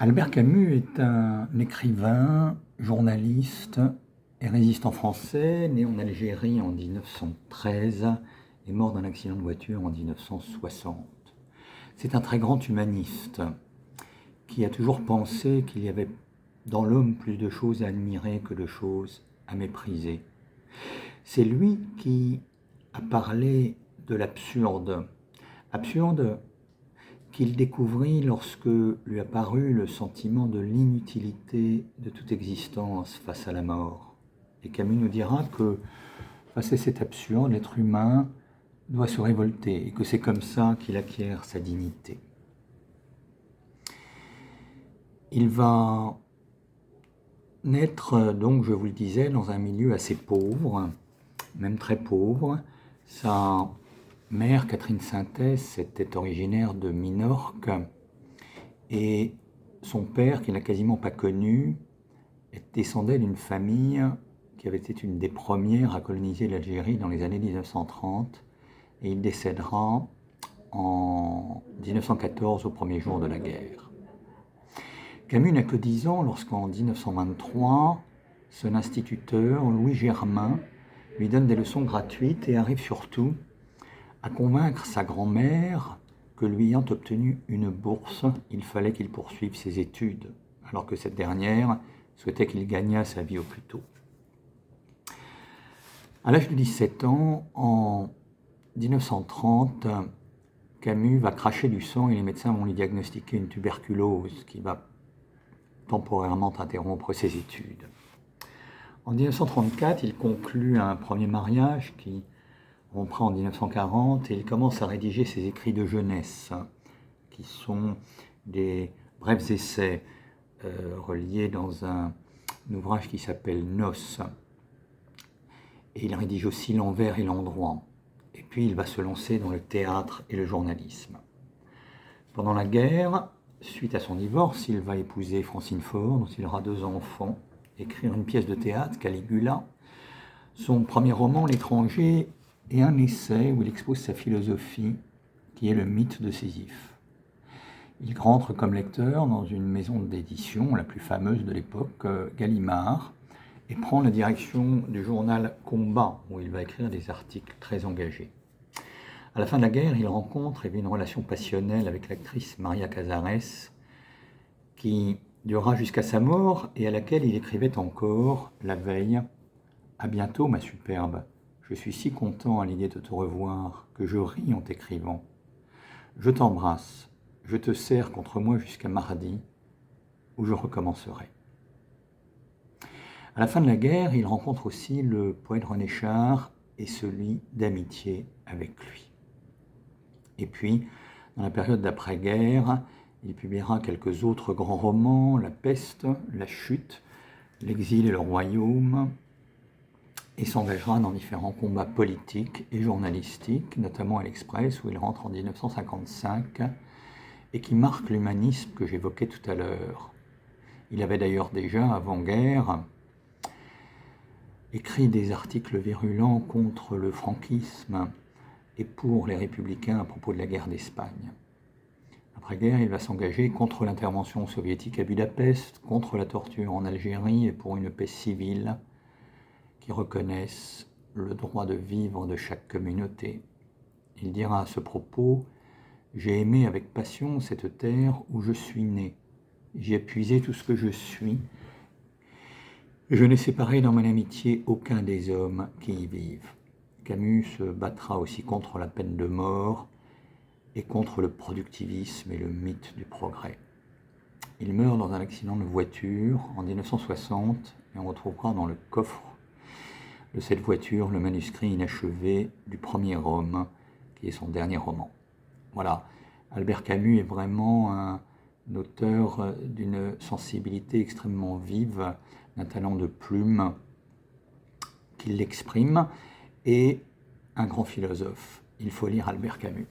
Albert Camus est un écrivain, journaliste et résistant français, né en Algérie en 1913 et mort d'un accident de voiture en 1960. C'est un très grand humaniste qui a toujours pensé qu'il y avait dans l'homme plus de choses à admirer que de choses à mépriser. C'est lui qui a parlé de l'absurde, absurde qu'il découvrit lorsque lui apparut le sentiment de l'inutilité de toute existence face à la mort. Et Camus nous dira que face à cet absurde, l'être humain doit se révolter et que c'est comme ça qu'il acquiert sa dignité. Il va naître, donc je vous le disais, dans un milieu assez pauvre, même très pauvre. Sa mère, Catherine Sintès, était originaire de Minorque et son père, qui n'a quasiment pas connu, descendait d'une famille qui avait été une des premières à coloniser l'Algérie dans les années 1930 et il décédera en 1914 au premier jour de la guerre. Camus n'a que 10 ans lorsqu'en 1923, son instituteur, Louis Germain, lui donne des leçons gratuites et arrive surtout à convaincre sa grand-mère que lui ayant obtenu une bourse, il fallait qu'il poursuive ses études, alors que cette dernière souhaitait qu'il gagnât sa vie au plus tôt. À l'âge de 17 ans, en 1930, Camus va cracher du sang et les médecins vont lui diagnostiquer une tuberculose qui va temporairement interrompre ses études. En 1934, il conclut un premier mariage qui rompra en 1940 et il commence à rédiger ses écrits de jeunesse, qui sont des brefs essais reliés dans un ouvrage qui s'appelle Noces. Et il rédige aussi L'envers et l'endroit. Et puis il va se lancer dans le théâtre et le journalisme. Pendant la guerre, suite à son divorce, il va épouser Francine Faure, dont il aura 2 enfants, écrire une pièce de théâtre, Caligula, son premier roman, L'étranger, et un essai où il expose sa philosophie, qui est le mythe de Sisyphe. Il rentre comme lecteur dans une maison d'édition, la plus fameuse de l'époque, Gallimard, et prend la direction du journal Combat, où il va écrire des articles très engagés. À la fin de la guerre, il rencontre et vit une relation passionnelle avec l'actrice Maria Casares, qui durera jusqu'à sa mort et à laquelle il écrivait encore, la veille, « À bientôt, ma superbe. Je suis si content à l'idée de te revoir que je ris en t'écrivant. Je t'embrasse, je te serre contre moi jusqu'à mardi, où je recommencerai. » À la fin de la guerre, il rencontre aussi le poète René Char et se lie d'amitié avec lui. Et puis, dans la période d'après-guerre, il publiera quelques autres grands romans, La peste, La chute, L'exil et le royaume, et s'engagera dans différents combats politiques et journalistiques, notamment à l'Express, où il rentre en 1955, et qui marque l'humanisme que j'évoquais tout à l'heure. Il avait d'ailleurs déjà, avant-guerre, écrit des articles virulents contre le franquisme et pour les républicains à propos de la guerre d'Espagne. Après-guerre, il va s'engager contre l'intervention soviétique à Budapest, contre la torture en Algérie et pour une paix civile qui reconnaisse le droit de vivre de chaque communauté. Il dira à ce propos « J'ai aimé avec passion cette terre où je suis né. J'y ai puisé tout ce que je suis. Je n'ai séparé dans mon amitié aucun des hommes qui y vivent. » Camus se battra aussi contre la peine de mort et contre le productivisme et le mythe du progrès. Il meurt dans un accident de voiture en 1960 et on retrouvera dans le coffre de cette voiture le manuscrit inachevé du premier Homme, qui est son dernier roman. Voilà, Albert Camus est vraiment un auteur d'une sensibilité extrêmement vive, d'un talent de plume qui l'exprime, et un grand philosophe. Il faut lire Albert Camus.